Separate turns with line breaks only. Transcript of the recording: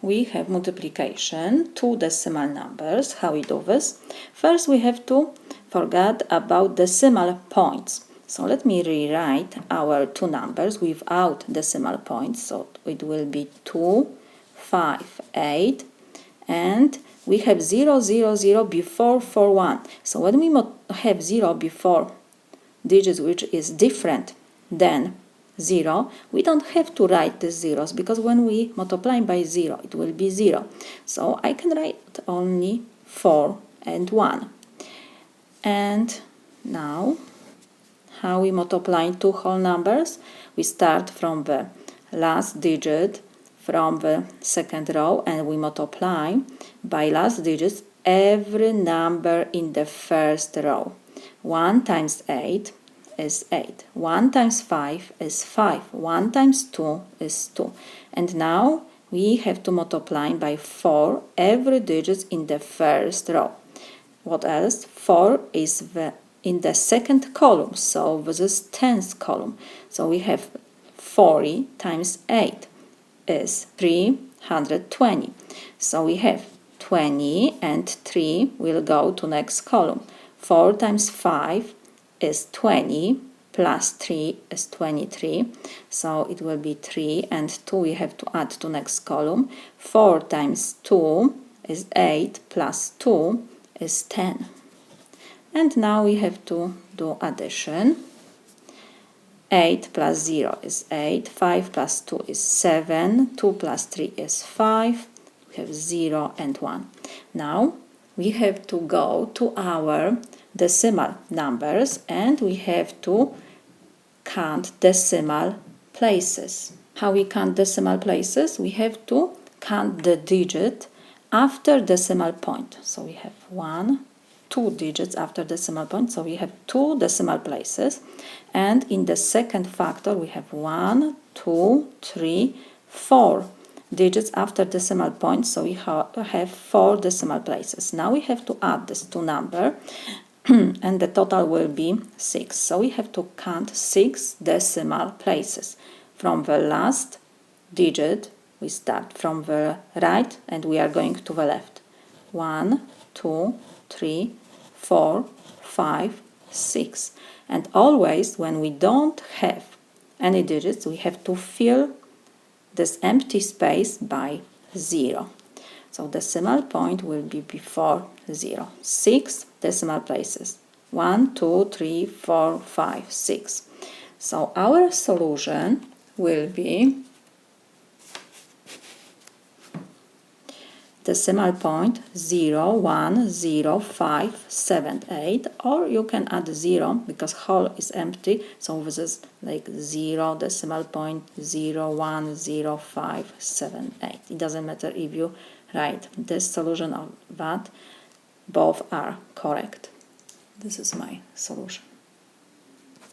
we have multiplication, two decimal numbers. How we do this? First, we have to forget about decimal points. So let me rewrite our two numbers without decimal points. So it will be 2, 5, 8, and we have 0, 0, 0 before 4, 1. So when we have 0 before digits which is different than 0, we don't have to write the zeros, because when we multiply by 0, it will be 0. So I can write only 4 and 1. And now, how we multiply two whole numbers? We start from the last digit from the second row and we multiply by last digits every number in the first row. 1 times 8 is 8. 1 times 5 is 5. 1 times 2 is 2. And now we have to multiply by 4 every digit in the first row. What else? 4 is in the second column, so this is 10th column. So we have 40 times 8 is 320. So we have 20 and 3 will go to next column. 4 times 5 is 20 plus 3 is 23. So it will be 3 and 2 we have to add to next column. 4 times 2 is 8 plus 2 is 10. And now we have to do addition. 8 plus 0 is 8, 5 plus 2 is 7, 2 plus 3 is 5, we have 0 and 1. Now we have to go to our decimal numbers and we have to count decimal places. How we count decimal places? We have to count the digit after decimal point. So we have 2 digits after decimal point, so we have 2 decimal places, and in the second factor we have 1, 2, 3, 4 digits after decimal point, so we have 4 decimal places. Now we have to add these two numbers and the total will be 6. So we have to count 6 decimal places. From the last digit we start from the right and we are going to the left. 1, 2, 3, 4, 5, 6. And always when we don't have any digits, we have to fill this empty space by 0. So decimal point will be before 0. 6 decimal places. 1, 2, 3, 4, 5, 6. So our solution will be decimal point 0, 1, 0, 5, 7, 8, or you can add 0 because whole is empty, so this is like 0 decimal point 0, 1, 0, 5, 7, 8. It doesn't matter if you write this solution or that, both are correct. This is my solution.